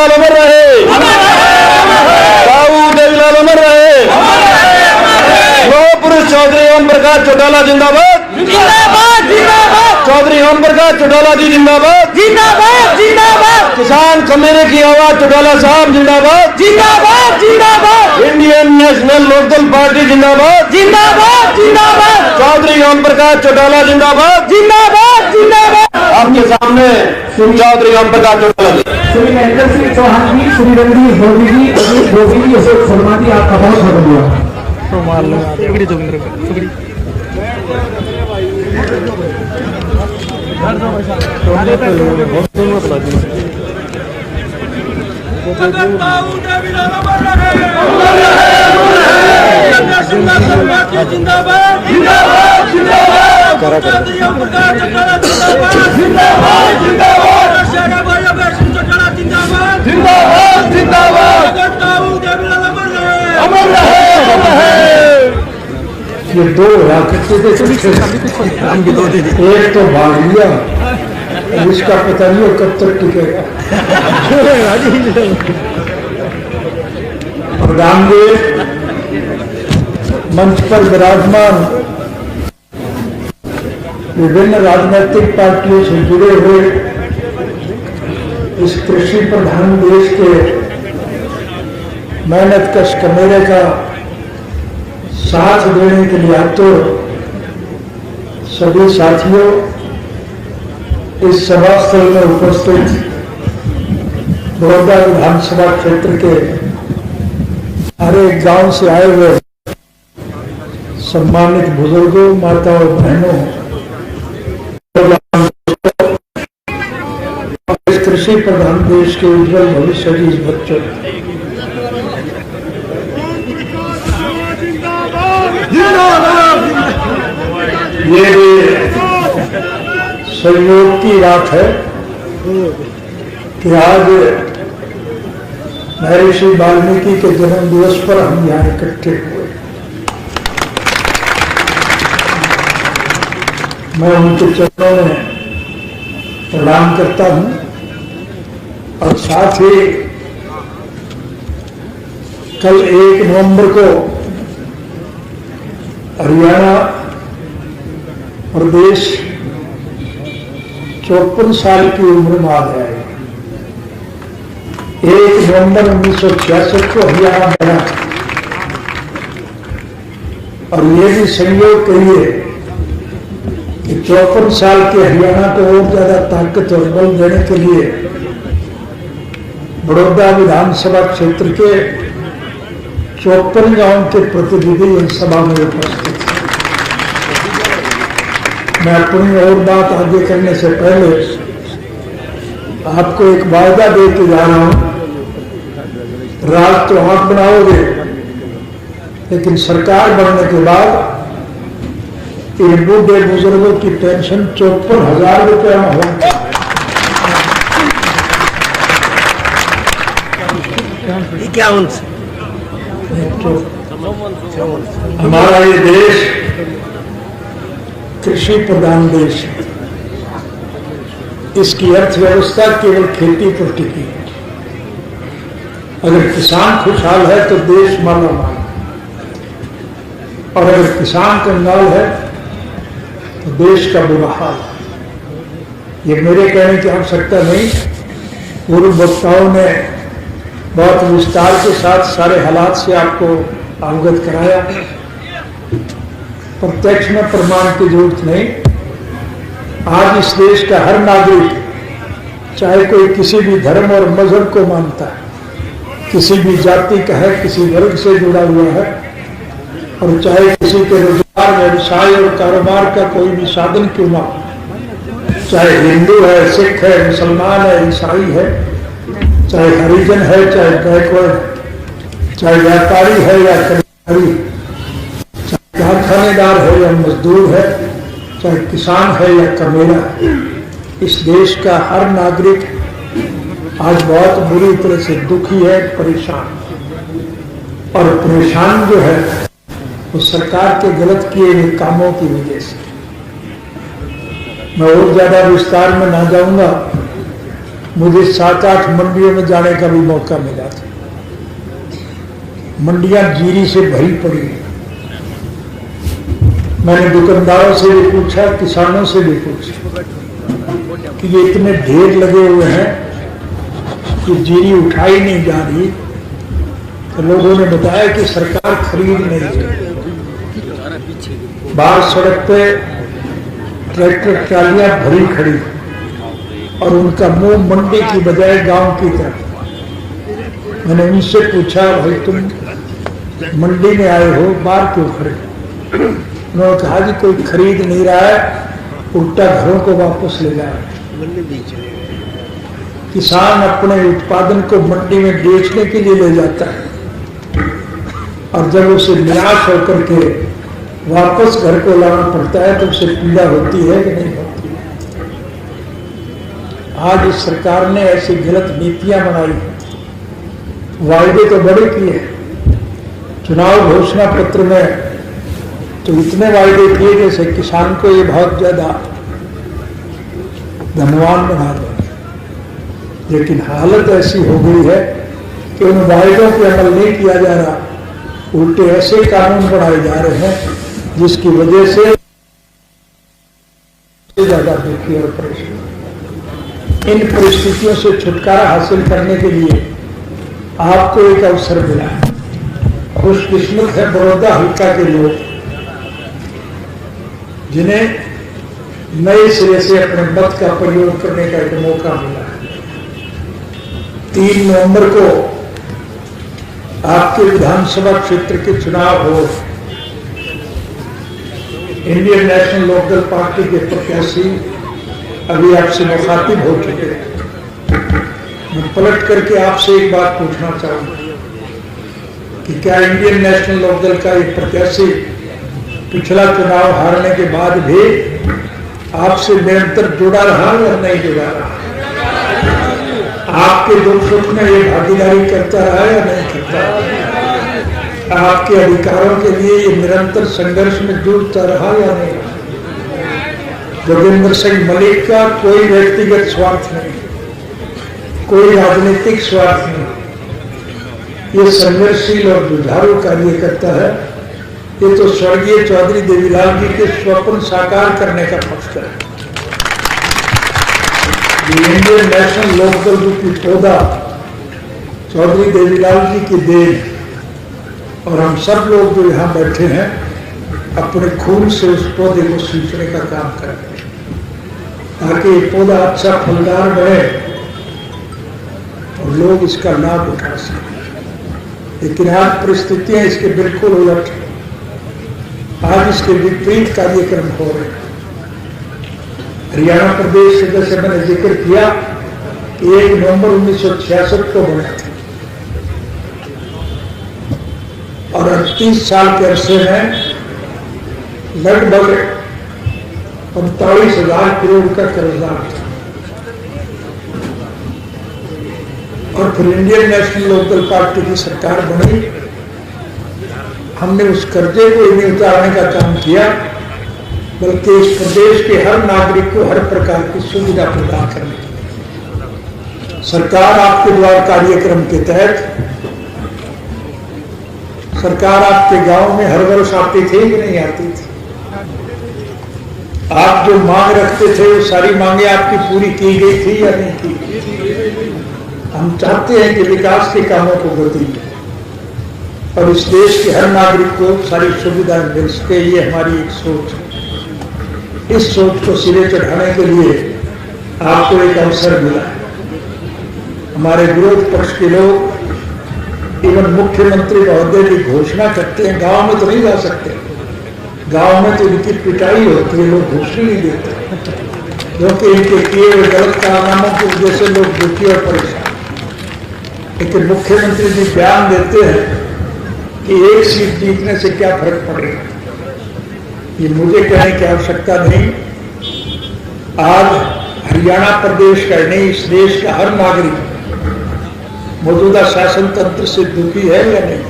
अमर रहे, दाऊद देवीलाल अमर रहे, पुरुष चौधरी ओम प्रकाश चौटाला जिंदाबाद, चौधरी ओम प्रकाश चौटाला जी जिंदाबाद, किसान कमेरे की आवाज चौटाला साहब जिंदाबाद, इंडियन नेशनल लोकदल पार्टी जिंदाबाद, चौधरी ओम प्रकाश चौटाला जिंदाबाद। आपके सामने चौधरी ओम प्रकाश चौटाला जी। श्री महेंद्र सिंह चौहान जी, श्री रणदीप मोदी जी, अजीत मोदी जी, अशोक शर्मा जी, आपका बहुत शुक्रिया। ये दो एक तो भाग लिया, इसका पता नहीं हो कब तक टिकेगा। प्रधानदेव मंच पर विराजमान विभिन्न राजनीतिक पार्टियों से जुड़े हुए इस कृषि प्रधान देश के मेहनत कश कमेरे का साथ देने के लिए आप तो सभी साथियों, इस सभा स्थल में उपस्थित बड़ौदा विधानसभा क्षेत्र के हर एक गांव से आए हुए सम्मानित बुजुर्गों, माताओं, बहनों, इस कृषि प्रधान देश के उज्जवल भविष्य की इस बच्चों, ये भी संयोग की बात है कि आज महर्षि वाल्मीकि के जन्म दिवस पर हम यहाँ इकट्ठे हुए। मैं उनके चरणों में प्रणाम करता हूँ और साथ ही कल 1 नवंबर को हरियाणा प्रदेश 54 साल की उम्र में आ जाएगा। 1 नवंबर 1966 को हरियाणा बना और ये भी संयोग कहिए कि 54 साल के हरियाणा को और ज्यादा ताकत और बल देने के लिए बड़ौदा विधानसभा क्षेत्र के 54 गांव के प्रतिनिधि इस सभा में उपस्थित। मैं अपनी और बात आगे करने से पहले आपको एक वायदा दे के जा रहा हूं। राज तो आप बनाओगे, लेकिन सरकार बनने के बाद इन बूढ़े बुजुर्गों की पेंशन 54,000 रुपया में होगी। क्या हमारा ये देश कृषि प्रधान देश है। इसकी अर्थव्यवस्था केवल खेती पर टिकी है। अगर किसान खुशहाल है तो देश मालामाल, और अगर किसान कंगाल है तो देश का बुरा हाल है। ये मेरे कहने की आवश्यकता नहीं, पूर्व वक्ताओं ने बहुत विस्तार के साथ सारे हालात से आपको अवगत कराया। प्रत्यक्ष में प्रमाण की जरूरत नहीं। आज इस देश का हर नागरिक, चाहे कोई किसी भी धर्म और मजहब को मानता है, किसी भी जाति का है, किसी वर्ग से जुड़ा हुआ है, और चाहे किसी के रोजगार, व्यवसाय और कारोबार का कोई भी साधन क्यों ना हो, चाहे हिंदू है, सिख है, मुसलमान है, ईसाई है, चाहे हरिजन है, चाहे बैकवर्ड, चाहे व्यापारी है या कर्मचारी, चाहे कारखानेदार है या मजदूर है, चाहे किसान है या कमेरा है, इस देश का हर नागरिक आज बहुत बुरी तरह से दुखी है, परेशान। और परेशान जो है वो सरकार के गलत किए हुए कामों की वजह से। मैं और ज्यादा विस्तार में ना जाऊंगा, मुझे 7-8 मंडियों में जाने का भी मौका मिला था। मंडियां जीरी से भरी पड़ी हैं। मैंने दुकानदारों से भी पूछा, किसानों से भी पूछा कि ये इतने ढेर लगे हुए हैं कि जीरी उठाई नहीं जा रही। तो लोगों ने बताया कि सरकार खरीद नहीं रही। बाहर सड़क पे ट्रैक्टर ट्रालियां भरी खड़ी और उनका मुंह मंडी की बजाय गांव की तरफ। मैंने उनसे पूछा, भाई तुम मंडी में आए हो, बाहर क्यों खड़े? उन्होंने कहा जी कोई खरीद नहीं रहा है, उल्टा घरों को वापस ले जा रहा है। किसान अपने उत्पादन को मंडी में बेचने के लिए ले जाता है और जब उसे निराश होकर के वापस घर को लाना पड़ता है तो उसे पीड़ा होती है कि नहीं होती है? आज इस सरकार ने ऐसी गलत नीतियां बनाई, वायदे तो बड़े किए। चुनाव घोषणा पत्र में तो इतने वायदे किए जैसे किसान को ये बहुत ज्यादा धनवान बना दे, लेकिन हालत ऐसी हो गई है कि उन वायदों पर अमल नहीं किया जा रहा। उल्टे ऐसे कानून बनाए जा रहे हैं जिसकी वजह से ज्यादा दुखी और परेशान। इन परिस्थितियों से छुटकारा हासिल करने के लिए आपको एक अवसर मिला है। खुशकिस्मत है बड़ौदा हल्का के लोग, जिन्हें नए सिरे से अपने मत का प्रयोग करने का एक मौका मिला है। 3 नवंबर को आपके विधानसभा क्षेत्र के चुनाव हो। इंडियन नेशनल लोकदल पार्टी के प्रत्याशी अभी आपसे मुखातिब हो चुके हैं। मैं पलट करके आपसे एक बात पूछना चाहूंगा कि क्या इंडियन नेशनल लोकदल का एक प्रत्याशी पिछला चुनाव हारने के बाद भी आपसे निरंतर जुड़ा रहा या नहीं जुड़ा रहा? आपके दुख सुख में ये भागीदारी करता रहा या नहीं करता? आपके अधिकारों के लिए ये निरंतर संघर्ष में जुड़ता रहा या नहीं? जोगिंदर सिंह मलिक का कोई व्यक्तिगत स्वार्थ नहीं, कोई राजनीतिक स्वार्थ नहीं। ये संघर्षशील और जुझारू कार्य करता है। ये तो स्वर्गीय चौधरी देवीलाल जी के स्वप्न साकार करने का पक्ष है। इंडियन नेशनल लोकदल की पौधा चौधरी देवीलाल जी की देन, और हम सब लोग जो यहाँ बैठे हैं अपने खून से उस पौधे को सींचने का काम करें ताकि ये पौधा अच्छा फलदार बने और लोग इसका लाभ उठा सकें। लेकिन आज परिस्थितियां इसके बिल्कुल उलट हैं। आज इसके विपरीत कार्यक्रम हो रहे हैं। हरियाणा प्रदेश से जैसे मैंने जिक्र किया कि 1 नवंबर 1966 को बना था और 38 साल के अरसे में लगभग 45,000 करोड़ का कर्जदार था। और फिर इंडियन नेशनल लोकदल पार्टी की सरकार बनी। हमने उस कर्जे को नहीं उतारने का काम किया, बल्कि इस प्रदेश के हर नागरिक को हर प्रकार की सुविधा प्रदान करने की। सरकार आपके द्वार कार्यक्रम के तहत सरकार आपके गांव में हर वर्ष आती थी कि नहीं आती थी? आप जो मांग रखते थे वो सारी मांगे आपकी पूरी की गई थी या नहीं की? हम चाहते हैं कि विकास के कामों को गति मिले और इस देश के हर नागरिक को सारी सुविधाएं मिल सके। ये हमारी एक सोच है। इस सोच को सिरे चढ़ाने के लिए आपको एक अवसर मिला है। हमारे विरोध पक्ष के लोग एवं मुख्यमंत्री महोदय की घोषणा करते हैं, गांव में तो नहीं जा सकते। गांव में तो इनकी पिटाई होती है, लोग घोषणा नहीं देते क्योंकि इनके किए हुए गलत कारनामों की वजह से लोग दुखी और परेशान। लेकिन मुख्यमंत्री जी बयान देते हैं कि 1 सीट जीतने से क्या फर्क पड़ेगा। ये मुझे कहने की आवश्यकता नहीं। आज हरियाणा प्रदेश का नहीं, इस देश का हर नागरिक मौजूदा शासन तंत्र से दुखी है या नहीं?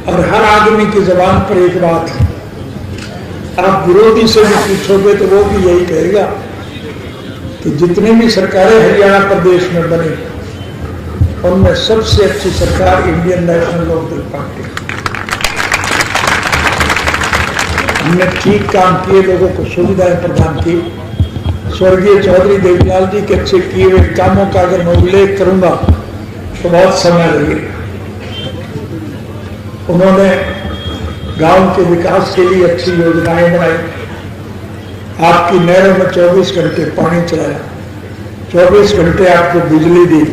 और हर आदमी की जबान पर एक बात है, आप विरोधी से भी पूछोगे तो वो भी यही कहेगा कि जितनी भी सरकारें हरियाणा प्रदेश में बनी उनमें सबसे अच्छी सरकार इंडियन नेशनल लोकदल पार्टी। हमने ठीक काम किए, लोगों को सुविधाएं प्रदान की। स्वर्गीय चौधरी देवीलाल जी के अच्छे किए हुए कामों का अगर मैं उल्लेख करूंगा तो बहुत समय लगेगा। उन्होंने गांव के विकास के लिए अच्छी योजनाएं बनाई। आपकी नहरों में 24 घंटे पानी चलाया, 24 घंटे आपको बिजली दी,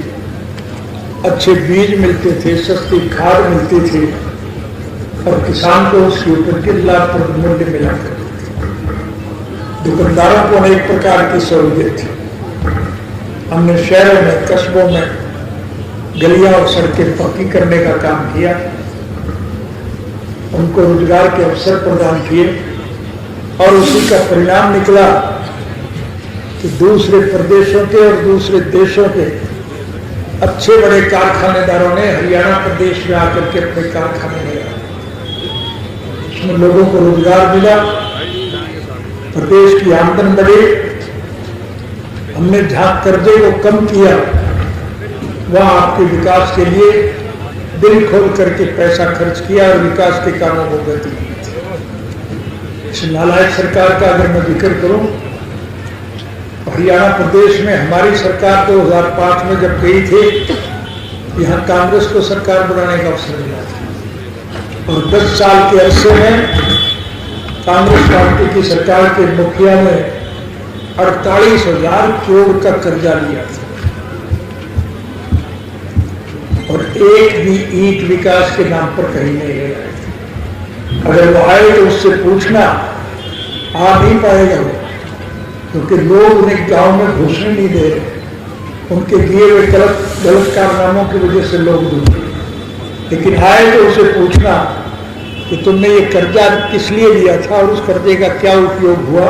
अच्छे बीज मिलते थे, सस्ती खाद मिलती थी और किसान को उसके ऊपर किल्लाप्रद मूल्य मिला करते थे। दुकानदारों को अनेक प्रकार की सहूलियत थी। हमने शहरों में, कस्बों में गलियां और सड़कें पक्की करने का काम किया, उनको रोजगार के अवसर प्रदान किए और उसी का परिणाम निकला कि दूसरे प्रदेशों के और दूसरे देशों के अच्छे बड़े कारखानेदारों ने हरियाणा प्रदेश में आकर के अपने कारखाने लगाए। इसमें लोगों को रोजगार मिला, प्रदेश की आमदन बढ़ी। हमने जहां कर्जे को कम किया वहां आपके विकास के लिए दिल खोल करके पैसा खर्च किया और विकास के कामों को गति दी। इस नालायक सरकार का अगर मैं जिक्र करूं, हरियाणा प्रदेश में हमारी सरकार 2005 में जब गई थी, यहां कांग्रेस को सरकार बनाने का अवसर मिला था और 10 साल के अरसे में कांग्रेस पार्टी की सरकार के मुखिया ने 48,000 करोड़ का कर्जा लिया था और एक भी ईंट विकास के नाम पर कहीं नहीं गया। अगर वो आए तो उससे पूछना, आ नहीं पाएगा वो, क्योंकि लोग उन्हें गांव में घुसने नहीं दे रहे। उनके किए हुए गलत कारनामों की वजह से लोग दूर। लेकिन आए तो उसे पूछना कि तुमने ये कर्जा किस लिए लिया था और उस कर्जे का क्या उपयोग हुआ।